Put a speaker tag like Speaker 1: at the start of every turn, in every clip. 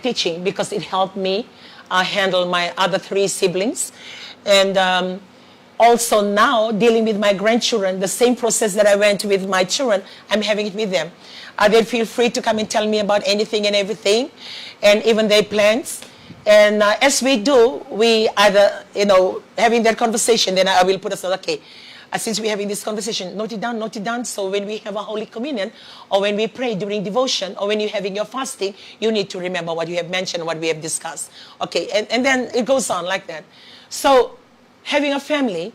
Speaker 1: teaching because it helped me handle my other 3 siblings. And also now dealing with my grandchildren, the same process that I went with my children, I'm having it with them. They feel free to come and tell me about anything and everything, and even their plans. And as we do, we either, having that conversation, then I will put aside, okay, since we're having this conversation, note it down. So when we have a Holy Communion, or when we pray during devotion, or when you're having your fasting, you need to remember what you have mentioned, what we have discussed. Okay, and then it goes on like that. So having a family,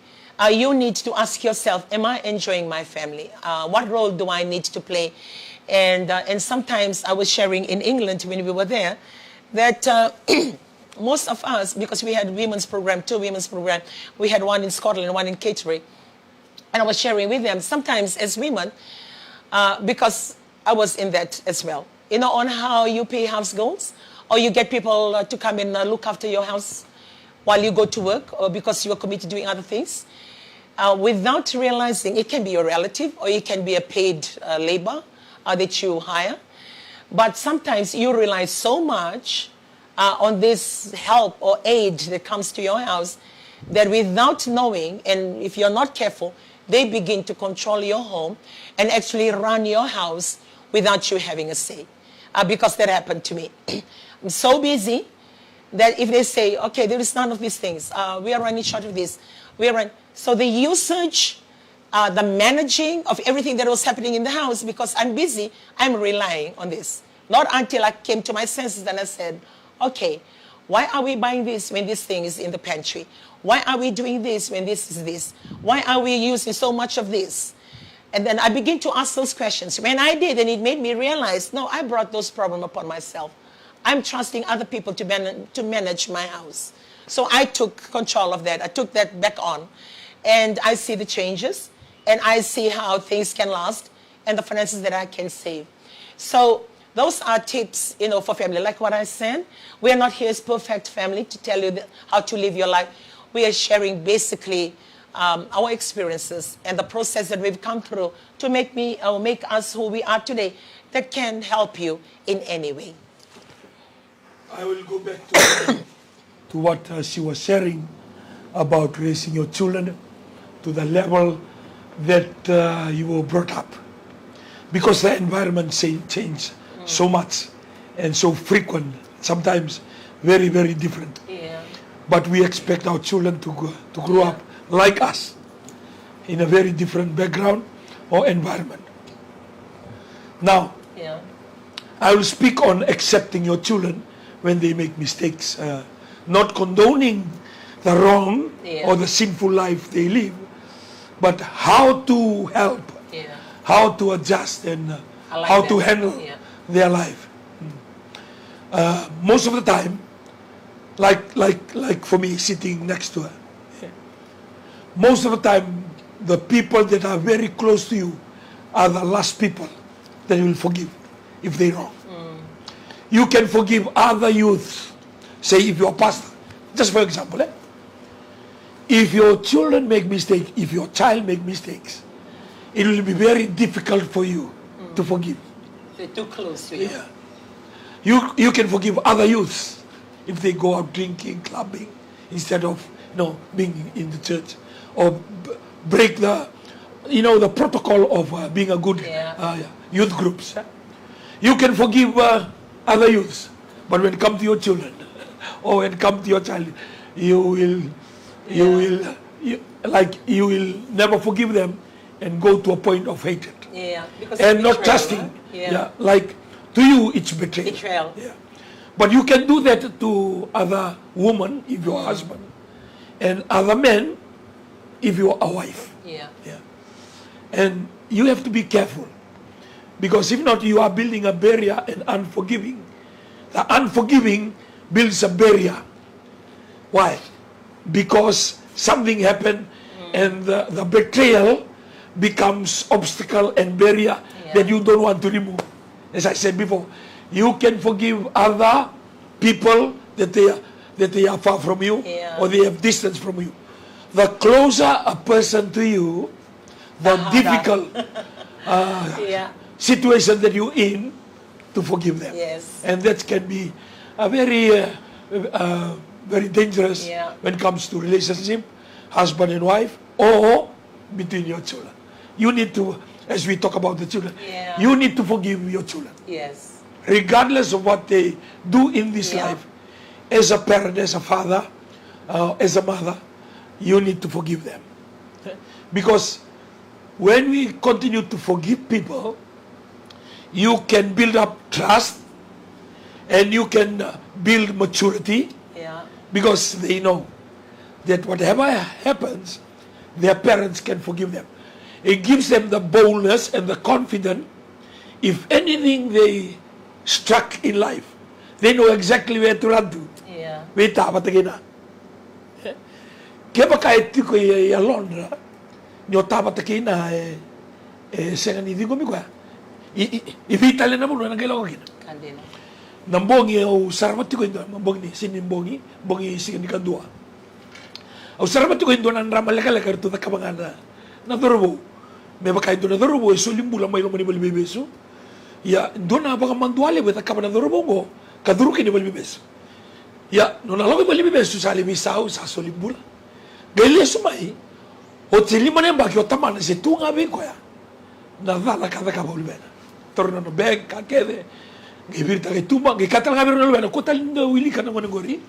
Speaker 1: you need to ask yourself, am I enjoying my family? What role do I need to play? And sometimes I was sharing in England when we were there, that most of us, because we had women's program, 2 women's program, we had one in Scotland and one in Catering. And I was sharing with them, sometimes as women, because I was in that as well, on how you pay house goals, or you get people to come and look after your house while you go to work, or because you are committed to doing other things, without realizing it can be your relative, or it can be a paid labor that you hire. But sometimes you rely so much on this help or aid that comes to your house that without knowing, and if you're not careful, they begin to control your home and actually run your house without you having a say. Because that happened to me. I'm so busy that if they say, okay, there is none of these things, we are running short of this, so the usage, the managing of everything that was happening in the house, because I'm busy, I'm relying on this. Not until I came to my senses and I said, okay, why are we buying this when this thing is in the pantry? Why are we doing this when this is this? Why are we using so much of this? And then I begin to ask those questions. When I did, and it made me realize, no, I brought those problems upon myself. I'm trusting other people to manage my house. So I took control of that. I took that back on. And I see the changes. And I see how things can last. And the finances that I can save. So those are tips, for family. Like what I said, we are not here as perfect family to tell you how to live your life. We are sharing basically our experiences and the process that we've come through to make us who we are today, that can help you in any way.
Speaker 2: I will go back to what she was sharing about raising your children to the level that you were brought up. Because the environment changed so much and so frequent, sometimes very, very different.
Speaker 1: Yeah.
Speaker 2: But we expect our children to grow up like us in a very different background or environment. Now, I will speak on accepting your children when they make mistakes, not condoning the wrong or the sinful life they live, but how to help, how to adjust, and how to handle their life. Most of the time, like for me sitting next to her, most of the time the people that are very close to you are the last people that you will forgive if they wrong. You can forgive other youths. Say if you're a pastor, just for example, if your children make mistakes, if your child make mistakes, it will be very difficult for you to forgive.
Speaker 1: They're too close to you.
Speaker 2: Yeah. You can forgive other youths if they go out drinking, clubbing, instead of being in the church, or break the the protocol of being a good youth groups. You can forgive other youths, but when it comes to your children or when it comes to your child, you will never forgive them and go to a point of hatred.
Speaker 1: Because
Speaker 2: and not trusting. Like to you it's
Speaker 1: betrayal.
Speaker 2: But you can do that to other women if you're a husband, and other men if you're a wife. And you have to be careful, because if not, you are building a barrier and unforgiving. The unforgiving builds a barrier. Why? Because something happened and the betrayal becomes obstacle and barrier that you don't want to remove. As I said before, you can forgive other people that they are far from you or they have distance from you. The closer a person to you, the difficult situation that you're in to forgive them.
Speaker 1: Yes.
Speaker 2: And that can be are very dangerous when it comes to relationship, husband and wife, or between your children. You need to, as we talk about the children, you need to forgive your children.
Speaker 1: Yes.
Speaker 2: Regardless of what they do in this life, as a parent, as a father, as a mother, you need to forgive them. Because when we continue to forgive people, you can build up trust and you can build maturity, because they know that whatever happens, their parents can forgive them. It gives them the boldness and the confidence. If anything they struck in life, they know exactly where to run to. Wait, kaya kaya tiko Londra, nyo tabatakina sengan hindi ko mikwa. Ibitali na mo na nagalaw kina. Nambongi o saramati ko indo, mambongi sinimbongi, bongi sigan ikadua. O saramati ko indo nan ramalakala kartu na kabangana na dorobo. May baka indo na dorobo so limbula may lomani balbibeso. Ya indo na baka manduale with akaba na dorobo ko, kaduru kini balbibeso. Ya no na logi balbibeso sa limisao sa solimbula. Gele sumai o tilima ne baki o tamana se tunga be ko ya. Na dala kada ka bolbena. Torna no bag ka kede. Gibirta ke tumba ke katal ngabir no lubena ko tal no wili kana ngone gori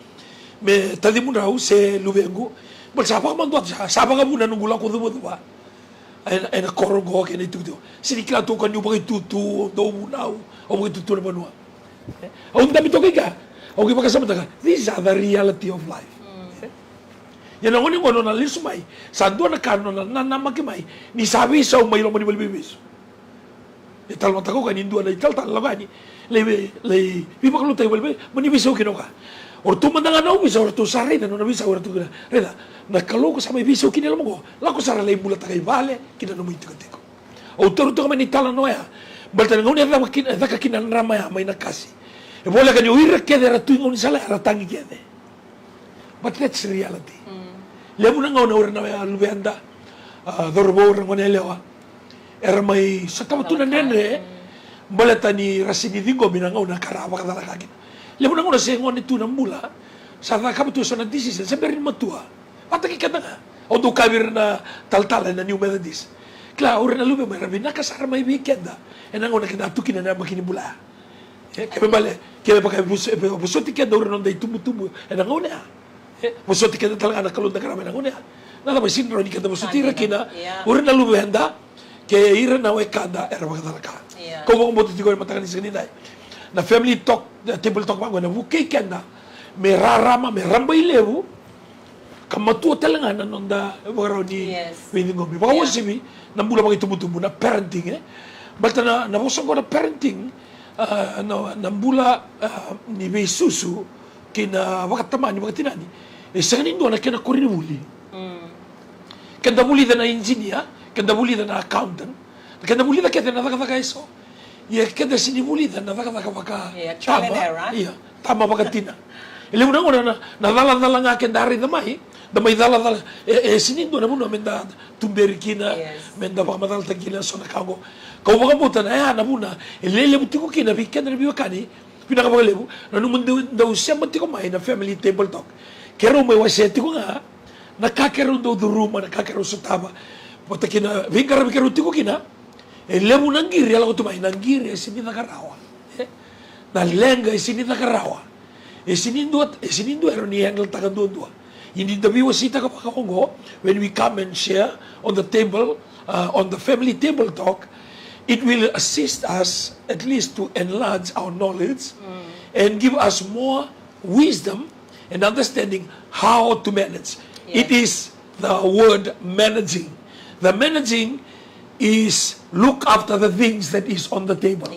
Speaker 2: me tadi mun rau se lubengu bal sapa man dot sapa ka muna nungula ko dubo duba ay na korogo ke ni tutu sinikla to kan yu bagi tutu do munau o bagi tutu na banua o dami to ka o ke baka sama ta these are the reality of life ya na ngone ngono na lisumai sa do na kano na makimai ni sabi sa may lo mani balbibis ital mata ko kan indua na ital tal labani le vi pa kalutay balbe manibisaw kinoka or tu mandanga na umisa or tu sare na no bisa or tu reda na kaloko sa may bisaw kinela mo la ko sara lay bulat kay vale kina no mo itikotiko o toru to man itala noya balta ngone da makin da ka kinan rama may nakasi e bola ka yo ira kede ratu ngoni sala ratangi kede but that's reality le mo nga ona na lubenda dorbo ngone lewa era may sa kamatunan nene balata ni rasini dingo binangaw na karawa ka talaga kina. Lemo na ngona sa ngone tu na mula sa nakapatu sa nagdisis sa berin matua. Pataki ka nga. O do kabir na taltala na New Methodist. Kla ora na lube may rabi nakasara may weekend da. E ngona kinatukin na makini mula. Kaya bale, kaya pa kay busoti ka ora non dai tumu-tumu. E ngona. Busoti ka talaga na kalon na karami ngona. Nada may sinro ni kada busoti ra kina. Ora na lube handa. Kaya ira na way kada era talaga. Kung mo tigo matakan ni sinina na family talk table talk ba na buke kenda me rarama me rambay lewu kamatu talanga non da waro ni wingo mi bawo sibi nambula mga tumutubo na parenting balta na boso ko na parenting nambula ni besusu kina wakatama ni wakatinani sanin do na kina korinuli kenda muli da na engineer kenda muli da na accountant kenda muli da kete na daga iso ya kada sinimulida na baka tama bakatina ile muna ngona na dala nga kendari damai dala sinindo na muna menda tumberikina menda baka madal tagila so na kago ko baka puta na na muna ile butiko kina bikana na biwakani pinaka baka lebu na numundu daw siya matiko mai na family table talk kero may waseti ko nga nakakero do duruma nakakero sa tama puta kina bingara bikero tiko kina lemu nanggiri ala ko tumay nanggiri sini nakarawa na lenga sini nakarawa sinindo ero ni handle takan dua hindi dabi wasita ka pakakongo when we come and share on the table on the family table talk it will assist us at least to enlarge our knowledge and give us more wisdom and understanding how to manage. It is the word managing. The managing is look after the things that is on the table.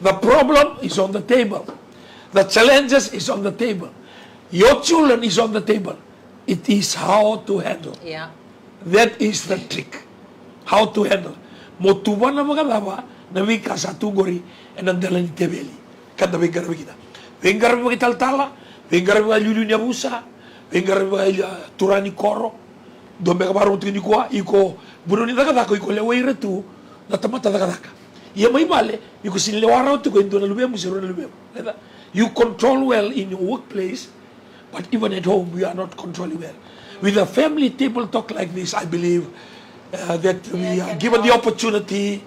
Speaker 2: The problem is on the table. The challenges is on the table. Your children is on the table. It is how to handle. That is the trick. How to handle. Motuban na mga laba na may kasatugori and ang dala ni tebeli. Kada bengar kita. Bengar mo kitaltala, bengar mo lulu ni abusa, bengar mo turani koro. Dombe kabaro tini kwa iko buno ni daga iko lewa iretu na tamata daga. Ia mai vale iko sin lewa rautu ko indo na lubemu siro na lubemu. You control well in your workplace, but even at home, we are not controlling well. With a family table talk like this, I believe that we are given the opportunity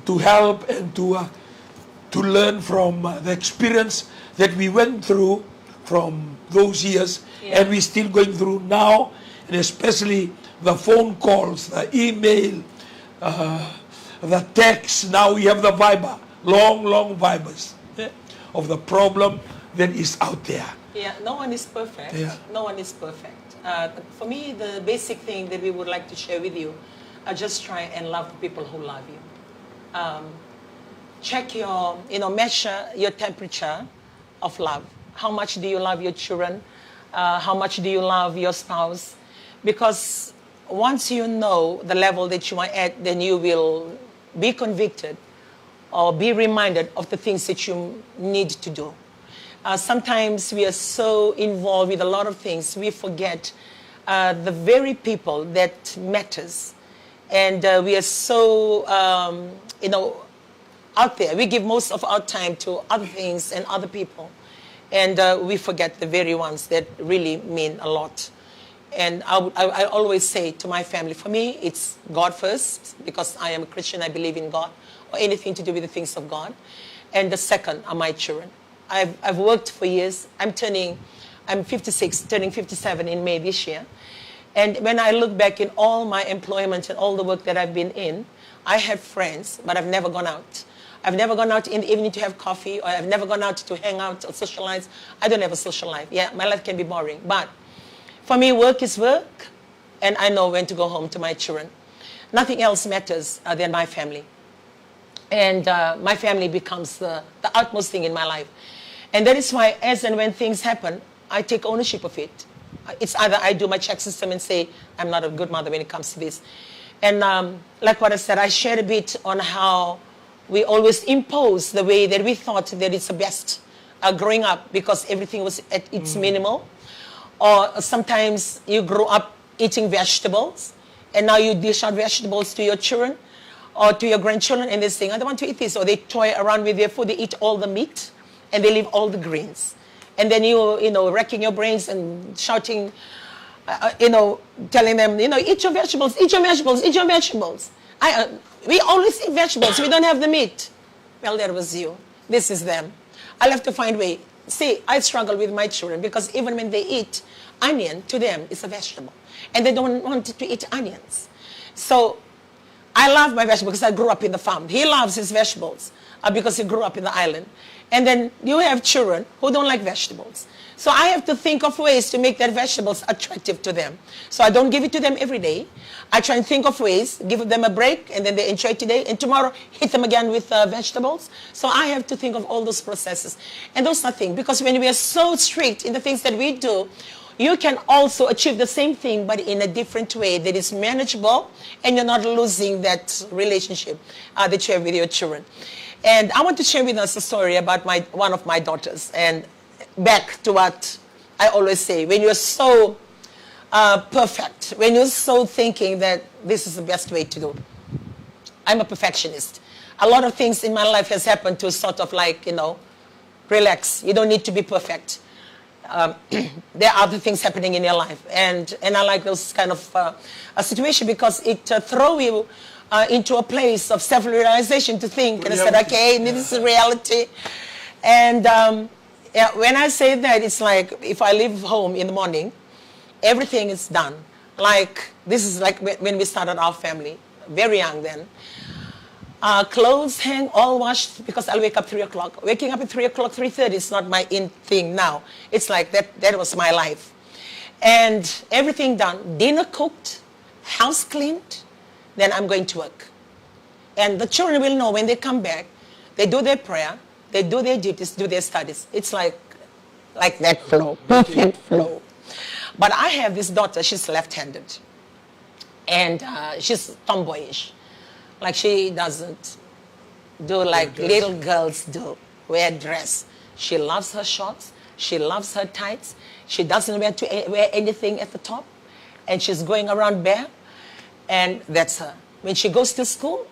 Speaker 2: to help and to learn from the experience that we went through from those years, and we're still going through now, and especially the phone calls, the email, the text. Now we have the Viber, long Vibers of the problem that is out there.
Speaker 1: Yeah, no one is perfect.
Speaker 2: Yeah.
Speaker 1: No one is perfect. For me, the basic thing that we would like to share with you, just try and love the people who love you. Check your, measure your temperature of love. How much do you love your children? How much do you love your spouse? Because once you know the level that you are at, then you will be convicted or be reminded of the things that you need to do. Sometimes we are so involved with a lot of things, we forget the very people that matters. And we are so, out there. We give most of our time to other things and other people. And we forget the very ones that really mean a lot. And I always say to my family, for me, it's God first, because I am a Christian, I believe in God, or anything to do with the things of God. And the second are my children. I've worked for years. I'm 56, turning 57 in May this year. And when I look back in all my employment and all the work that I've been in, I have friends, but I've never gone out. I've never gone out in the evening to have coffee, or I've never gone out to hang out or socialize. I don't have a social life. Yeah, my life can be boring. But for me, work is work, and I know when to go home to my children. Nothing else matters than my family. And my family becomes the utmost thing in my life. And that is why, as and when things happen, I take ownership of it. It's either I do my check system and say, I'm not a good mother when it comes to this. And like what I said, I shared a bit on how we always impose the way that we thought that it's the best growing up, because everything was at its minimal. Or sometimes you grow up eating vegetables, and now you dish out vegetables to your children or to your grandchildren, and they say, I don't want to eat this. Or they toy around with their food, they eat all the meat, and they leave all the greens. And then you racking your brains and shouting, telling them, eat your vegetables, eat your vegetables, eat your vegetables. We always eat vegetables, we don't have the meat. Well, there was you. This is them. I'll have to find a way. See, I struggle with my children, because even when they eat onion, to them it's a vegetable. And they don't want to eat onions. So I love my vegetables because I grew up in the farm. He loves his vegetables because he grew up in the island. And then you have children who don't like vegetables. So I have to think of ways to make that vegetables attractive to them. So I don't give it to them every day. I try and think of ways, give them a break, and then they enjoy today. And tomorrow, hit them again with vegetables. So I have to think of all those processes. And those are things, because when we are so strict in the things that we do, you can also achieve the same thing, but in a different way that is manageable, and you're not losing that relationship that you have with your children. And I want to share with us a story about one of my daughters. And back to what I always say, when you're so perfect, when you're so thinking that this is the best way to do. I'm a perfectionist. A lot of things in my life has happened to sort of relax. You don't need to be perfect. There are other things happening in your life. And I like those kind of a situation, because it throws you into a place of self-realization to think. And I said, okay, this is reality. And when I say that, it's like if I leave home in the morning, everything is done. Like, this is like when we started our family, very young then. Clothes hang, all washed, because I'll wake up 3 o'clock. Waking up at 3 o'clock, 3:30 is not my in thing now. It's like that was my life. And everything done, dinner cooked, house cleaned, then I'm going to work. And the children will know when they come back, they do their prayer, they do their duties, do their studies. It's like that flow, perfect flow. But I have this daughter, she's left-handed. And she's tomboyish. Like, she doesn't do like little girls do, wear dress. She loves her shorts, she loves her tights. She doesn't wear anything at the top. And she's going around bare. And that's her. When she goes to school,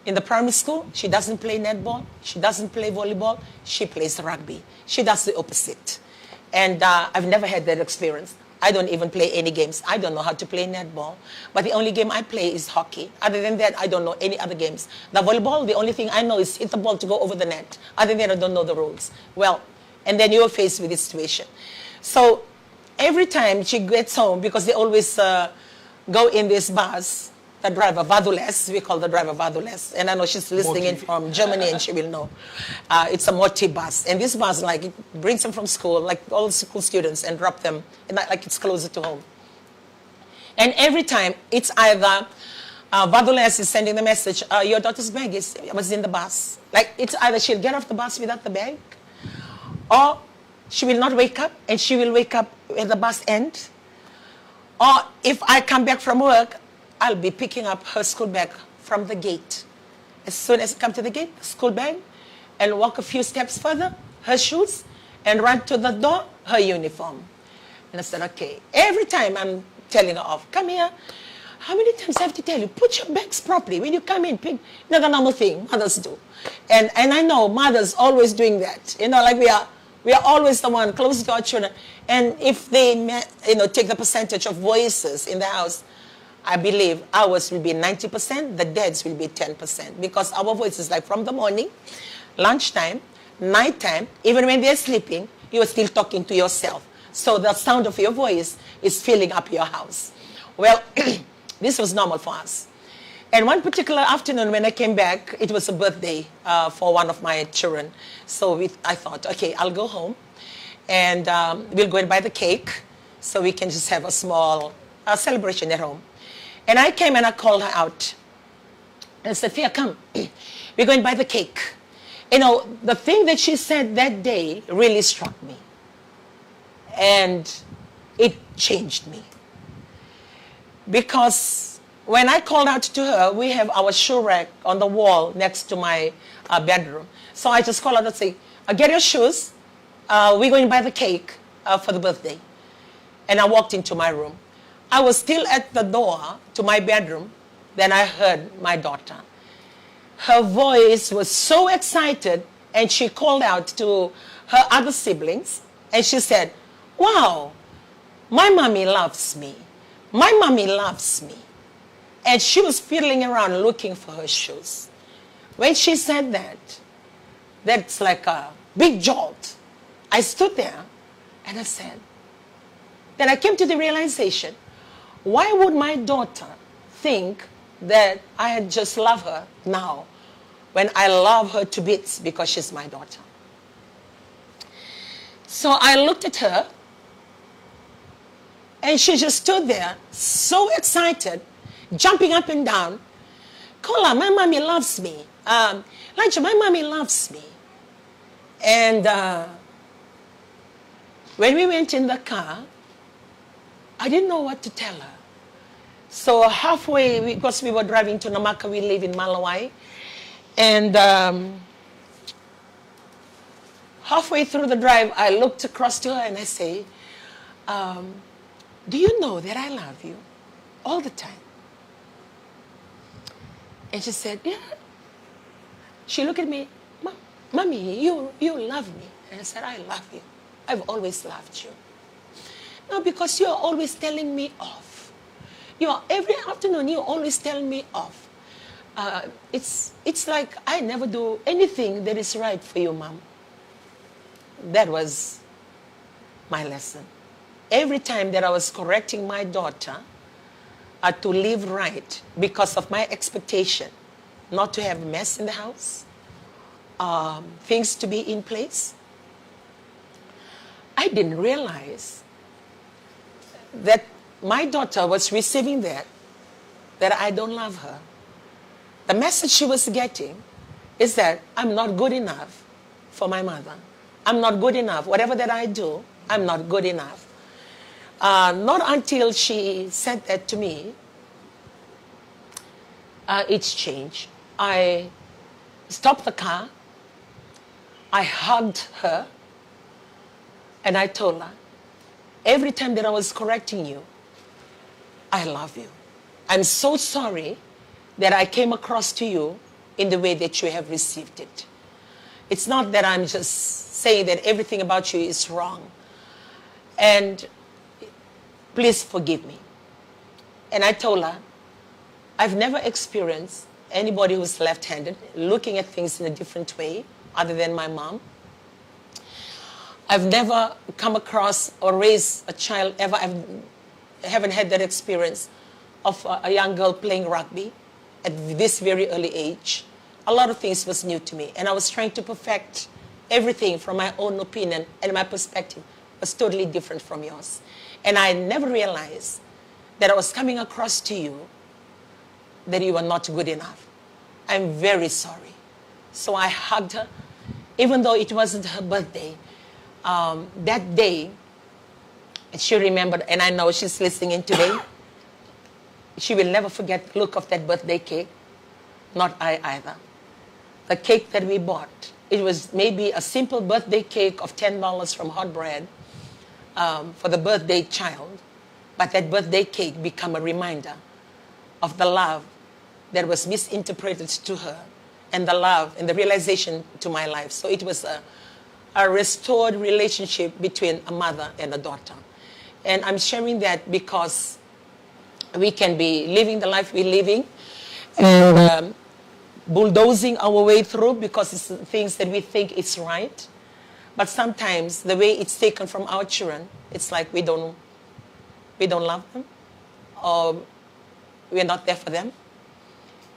Speaker 1: In the primary school, she doesn't play netball. She doesn't play volleyball. She plays rugby. She does the opposite. And I've never had that experience. I don't even play any games. I don't know how to play netball. But the only game I play is hockey. Other than that, I don't know any other games. The volleyball, the only thing I know is hit the ball to go over the net. Other than that, I don't know the rules. Well, and then you're faced with this situation. So every time she gets home, because they always go in this bus, the driver, Vadules, we call the driver Vadules. And I know she's listening in from Germany and she will know. It's a Moti bus. And this bus, like, it brings them from school, like all the school students, and drop them, and like it's closer to home. And every time, it's either Vadules is sending the message, your daughter's bag was in the bus. Like, it's either she'll get off the bus without the bag, or she will not wake up, and she will wake up at the bus end. Or if I come back from work, I'll be picking up her school bag from the gate. As soon as I come to the gate, school bag, and walk a few steps further, her shoes, and run to the door, her uniform. And I said, okay. Every time I'm telling her off, come here. How many times I have to tell you, put your bags properly. When you come in, pick, the normal thing mothers do. And I know mothers always doing that. You know, like we are always the one close to our children. And if they, take the percentage of voices in the house, I believe ours will be 90%, the dads will be 10. Because our voices, like from the morning, lunchtime, nighttime, even when they're sleeping, you are still talking to yourself. So the sound of your voice is filling up your house. Well, this was normal for us. And one particular afternoon when I came back, it was a birthday for one of my children. So I thought, okay, I'll go home and we'll go and buy the cake so we can just have a small celebration at home. And I came and I called her out. And I said, Thea, come. We're going to buy the cake. You know, the thing that she said that day really struck me. And it changed me. Because when I called out to her, we have our shoe rack on the wall next to my bedroom. So I just called out and say, get your shoes. We're going to buy the cake for the birthday. And I walked into my room. I was still at the door to my bedroom. Then I heard my daughter. Her voice was so excited, and she called out to her other siblings, and she said, wow, my mommy loves me. My mommy loves me. And she was fiddling around looking for her shoes. When she said that, that's like a big jolt. I stood there, and I said, then I came to the realization, why would my daughter think that I just love her now when I love her to bits because she's my daughter? So I looked at her, and she just stood there, so excited, jumping up and down. Kola, my mommy loves me. Elijah, my mommy loves me. And when we went in the car, I didn't know what to tell her. So halfway, because we were driving to Namaka, we live in Malawai. And halfway through the drive, I looked across to her and I say, do you know that I love you all the time? And she said, yeah. She looked at me, Mommy, you love me. And I said, I love you. I've always loved you. No, because you're always telling me off. Every afternoon, you always tell me off. It's like I never do anything that is right for you, Mom. That was my lesson. Every time that I was correcting my daughter to live right because of my expectation, not to have mess in the house, things to be in place, I didn't realize that my daughter was receiving that I don't love her. The message she was getting is that I'm not good enough for my mother. I'm not good enough. Whatever that I do, I'm not good enough. Not until she said that to me, it's changed. I stopped the car. I hugged her. And I told her, every time that I was correcting you, I love you. I'm so sorry that I came across to you in the way that you have received it. It's not that I'm just saying that everything about you is wrong. And please forgive me. And I told her, I've never experienced anybody who's left-handed looking at things in a different way other than my mom. I've never come across or raised a child ever. I haven't had that experience of a young girl playing rugby at this very early age. A lot of things was new to me, and I was trying to perfect everything from my own opinion, and my perspective was totally different from yours. And I never realized that I was coming across to you that you were not good enough. I'm very sorry. So I hugged her, even though it wasn't her birthday. That day, she remembered, and I know she's listening today. She will never forget the look of that birthday cake. Not I either. The cake that we bought, it was maybe a simple birthday cake of $10 from Hot Bread for the birthday child. But that birthday cake became a reminder of the love that was misinterpreted to her, and the love and the realization to my life. So it was a restored relationship between a mother and a daughter. And I'm sharing that because we can be living the life we're living and bulldozing our way through because it's things that we think is right. But sometimes the way it's taken from our children, it's like we don't love them, or we're not there for them.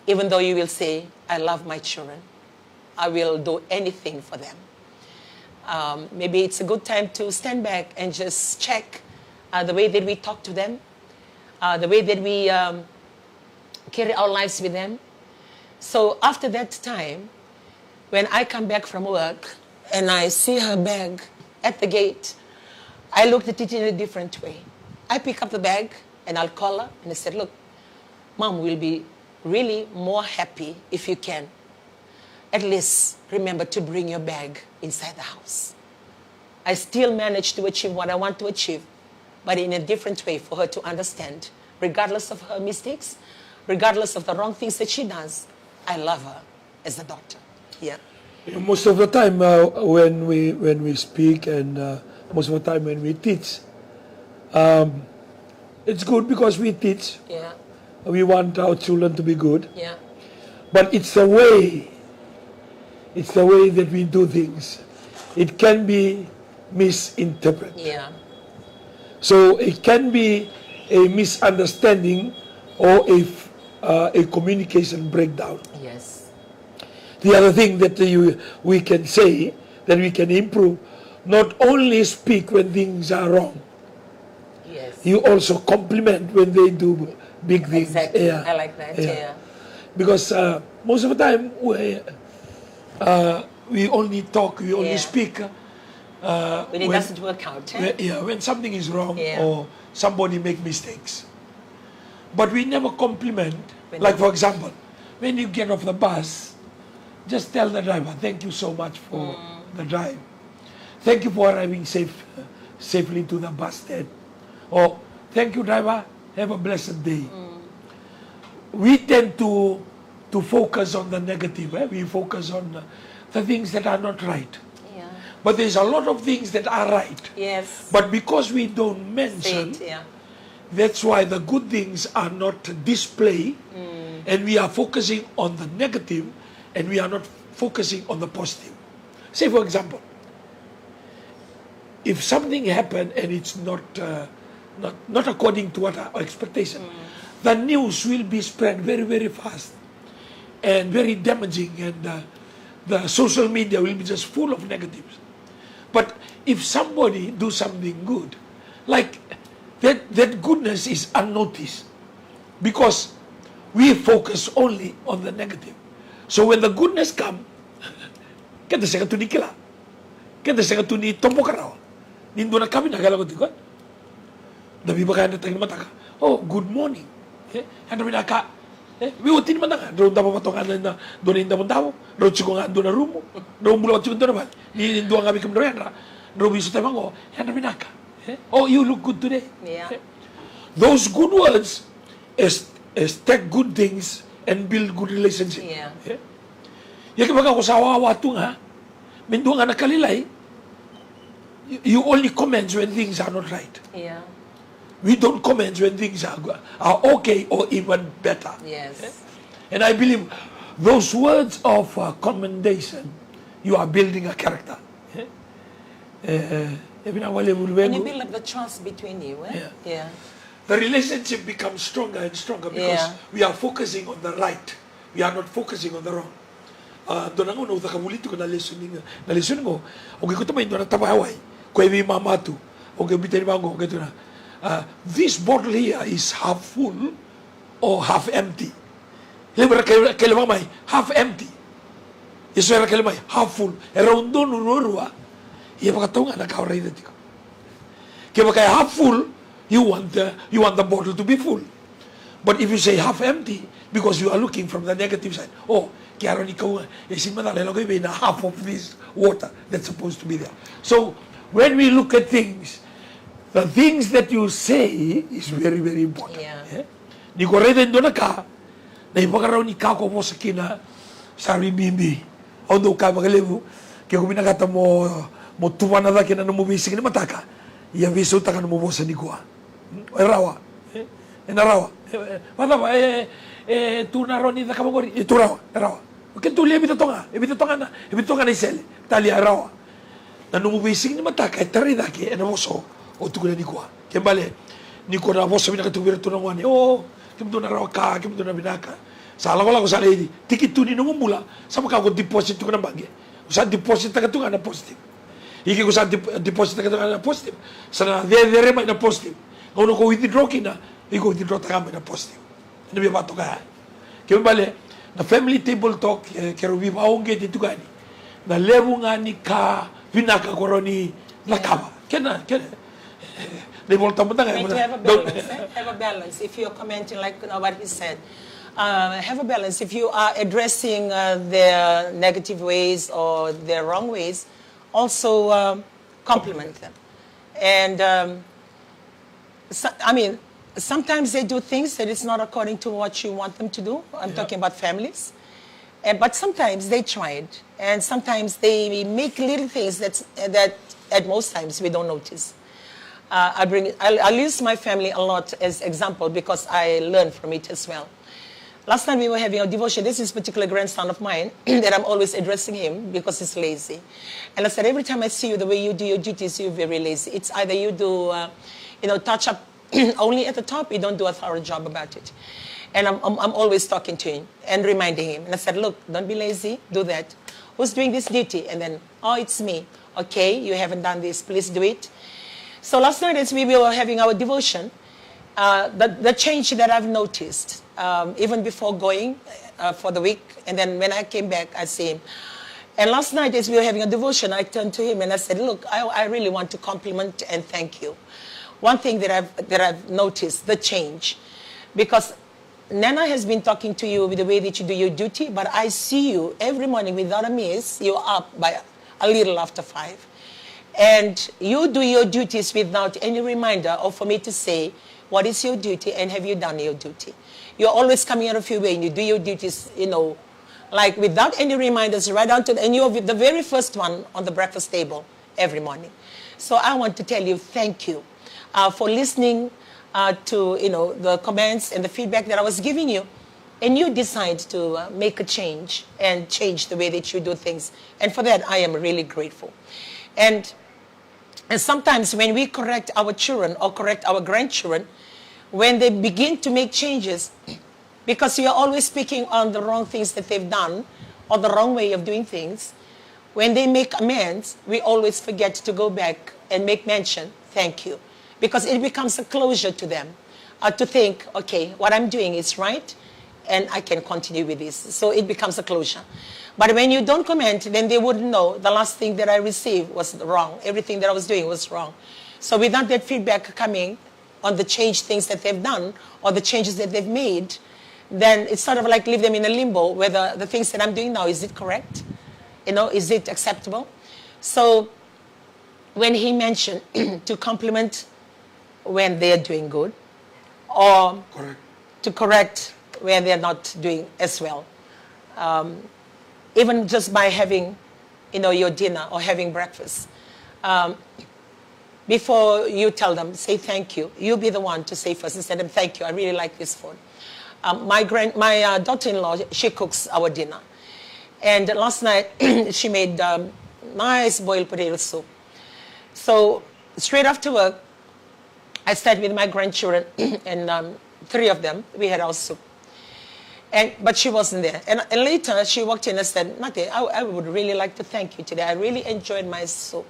Speaker 1: Even though you will say, I love my children, I will do anything for them. Maybe it's a good time to stand back and just check the way that we talk to them, the way that we carry our lives with them. So after that time, when I come back from work and I see her bag at the gate, I looked at it in a different way. I pick up the bag and I'll call her and I said, look, Mom will be really more happy if you can at least remember to bring your bag inside the house. I still managed to achieve what I want to achieve, but in a different way for her to understand. Regardless of her mistakes, regardless of the wrong things that she does, I love her as a daughter. Yeah.
Speaker 2: Most of the time when we speak and most of the time when we teach, it's good because we teach.
Speaker 1: Yeah.
Speaker 2: We want our children to be good.
Speaker 1: Yeah.
Speaker 2: But it's the way that we do things. It can be misinterpreted.
Speaker 1: Yeah.
Speaker 2: So it can be a misunderstanding or a communication breakdown.
Speaker 1: Yes.
Speaker 2: The other thing that we can say, that we can improve, not only speak when things are wrong,
Speaker 1: yes,
Speaker 2: you also compliment when they do big things.
Speaker 1: Exactly.
Speaker 2: Yeah.
Speaker 1: I like that. Yeah.
Speaker 2: Because most of the time we only talk, we only speak.
Speaker 1: When it doesn't work out.
Speaker 2: When something is wrong
Speaker 1: Yeah.
Speaker 2: or somebody make mistakes. But we never compliment. Like for example, when you get off the bus, just tell the driver, thank you so much for the drive. Thank you for arriving safely to the bus stand. Or thank you, driver, have a blessed day. We tend to focus on the negative. We focus on the things that are not right.
Speaker 1: Yeah.
Speaker 2: But there's a lot of things that are right.
Speaker 1: Yes.
Speaker 2: But because we don't mention, that's why the good things are not displayed, and we are focusing on the negative, and we are not focusing on the positive. Say, for example, if something happened and it's not according to what our expectation, the news will be spread very, very fast and very damaging, and the social media will be just full of negatives. But if somebody do something good, like that goodness is unnoticed because we focus only on the negative. So when the goodness come, kita sa katuni kila, kita sa katuni tombo karaw, nindo na kami nagala ko tikot. Dabi ba kaya natang mata ka? Oh, good morning. Ano minaka? Wiutin man nga, doon dapat patungan na doon hindi mo daw, doon sigo nga doon na rumo, doon mula sigo doon naman, ni doon kami kami doon, doon biso tayo mango, ano minaka? Oh, you look good today.
Speaker 1: Yeah.
Speaker 2: Those good words is take good things and build good relationship.
Speaker 1: Yeah.
Speaker 2: Yaki baka ko sa wawatu nga, mindu nga nakalilay, you only comment when things are not right.
Speaker 1: Yeah.
Speaker 2: We don't comment when things are okay or even better.
Speaker 1: Yes.
Speaker 2: And I believe those words of commendation, you are building a character.
Speaker 1: And you build up the trust between you. Yeah.
Speaker 2: The relationship becomes stronger and stronger because we are focusing on the right. We are not focusing on the wrong. Doon ang uno, nakamulit ko na lesson mo. Okay ko tamay, doon ang tabaway. Kaya may mamatu. Okay, bitin ba ako, ganito na. This bottle here is half full or half empty. Lembra kailangan may half empty. Yeso era kailangan may half full. Around doon unurua. Iya makataw nga nakawaray na tiko. Kaya kaya half full, you want the bottle to be full. But if you say half empty, because you are looking from the negative side, kaya ron ikaw nga, isin madali lang kayo na half of this water that's supposed to be there. So, when we look at things, the things that you say is very, very important. Ni ko rin doon na ka, na ipagaraw ni kako mo sa kina, sa rimimbi. Although ka magalimu, kaya kung binagata mo tuwa na da kina namubisig na mataka, iya viso taka namubosa ni kuha. Erawa. Enarawa. Matapa, tunaron ni da kamagori. Iturawa. Erawa. Kaya tulia ebitatonga na isele. Tali arawa. Na namubisig ni mataka, etari daki, enamoso, o tukuna ni kuha. Kaya bale, ni ko na bosa binakatubira tunangwani. Kimto na rawa ka, kimto na binaka. Sala ko lang ko sa lady. Tikit tunin ng mula, sama ka ako deposit ko na bagay. Sa deposit na katunga na positive. Iki ko sa deposit na katunga na positive. Sa na there may na positive. Kung ko withdraw kina, iko withdraw ta kami na positive. Ano ba bato ka? Kaya bale, na family table talk, kero bi maong gate ito gani. Na lewo nga ni ka, binaka ko ni nakama. Kena.
Speaker 1: They will have a balance. Have a balance. If you're commenting like what he said, have a balance. If you are addressing their negative ways or their wrong ways, also compliment them. And sometimes they do things that is not according to what you want them to do. I'm talking about families. But sometimes they try it, and sometimes they make little things that at most times we don't notice. I'll use my family a lot as example because I learned from it as well. Last time we were having a devotion. This is a particular grandson of mine that I'm always addressing him because he's lazy. And I said, every time I see you, the way you do your duties, you're very lazy. It's either you do, touch up only at the top, you don't do a thorough job about it. And I'm always talking to him and reminding him. And I said, look, don't be lazy, do that. Who's doing this duty? And then, it's me. Okay, you haven't done this, please do it. So last night as we were having our devotion, the change that I've noticed, even before going for the week, and then when I came back, I see him. And last night as we were having a devotion, I turned to him and I said, look, I really want to compliment and thank you. One thing that I've noticed, the change, because Nana has been talking to you with the way that you do your duty, but I see you every morning without a miss, you're up by a little after 5. And you do your duties without any reminder or for me to say, what is your duty and have you done your duty? You're always coming out of your way and you do your duties, like without any reminders right down to, and you're the very first one on the breakfast table every morning. So I want to tell you thank you for listening to, the comments and the feedback that I was giving you. And you decide to make a change and change the way that you do things. And for that, I am really grateful. And sometimes when we correct our children or correct our grandchildren, when they begin to make changes, because we are always speaking on the wrong things that they've done or the wrong way of doing things, when they make amends, we always forget to go back and make mention, thank you. Because it becomes a closure to them to think, okay, what I'm doing is right, and I can continue with this. So it becomes a closure. But when you don't comment, then they wouldn't know the last thing that I received was wrong. Everything that I was doing was wrong. So without that feedback coming on the change things that they've done or the changes that they've made, then it's sort of like leave them in a limbo whether the things that I'm doing now, is it correct? Is it acceptable? So when he mentioned to compliment when they are doing good or to correct when they're not doing as well. even just by having, your dinner or having breakfast. Before you tell them, say thank you. You be the one to say first and say them thank you. I really like this food. My daughter-in-law, she cooks our dinner. And last night, she made nice boiled potato soup. So straight after work, I sat with my grandchildren, and 3 of them, we had our soup. But she wasn't there. And later, she walked in and said, Mate, I would really like to thank you today. I really enjoyed my soup.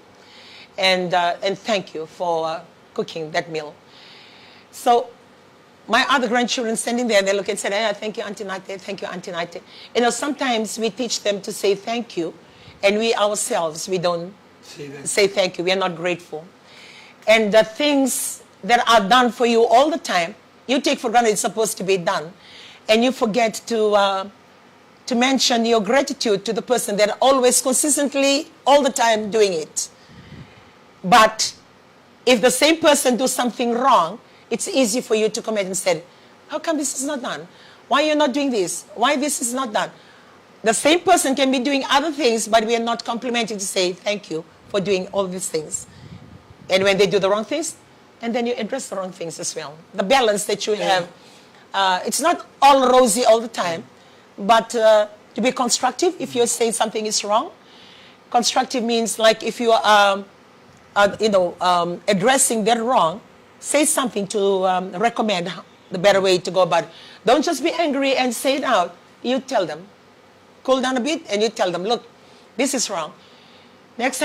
Speaker 1: And thank you for cooking that meal. So my other grandchildren standing there, they look and say, hey, thank you, Auntie Nate. Thank you, Auntie Nate. Sometimes we teach them to say thank you, and we ourselves, we don't say thank you. We are not grateful. And the things that are done for you all the time, you take for granted it's supposed to be done. And you forget to mention your gratitude to the person that always consistently, all the time doing it. But if the same person does something wrong, it's easy for you to comment and say, how come this is not done? Why are you not doing this? Why this is not done? The same person can be doing other things, but we are not complimenting to say thank you for doing all these things. And when they do the wrong things, and then you address the wrong things as well. The balance that you have, it's not all rosy all the time, but to be constructive if you're saying something is wrong. Constructive means like if you are addressing that wrong, say something to recommend the better way to go about it. Don't just be angry and say it out. You tell them. Cool down a bit and you tell them, look, this is wrong. Next time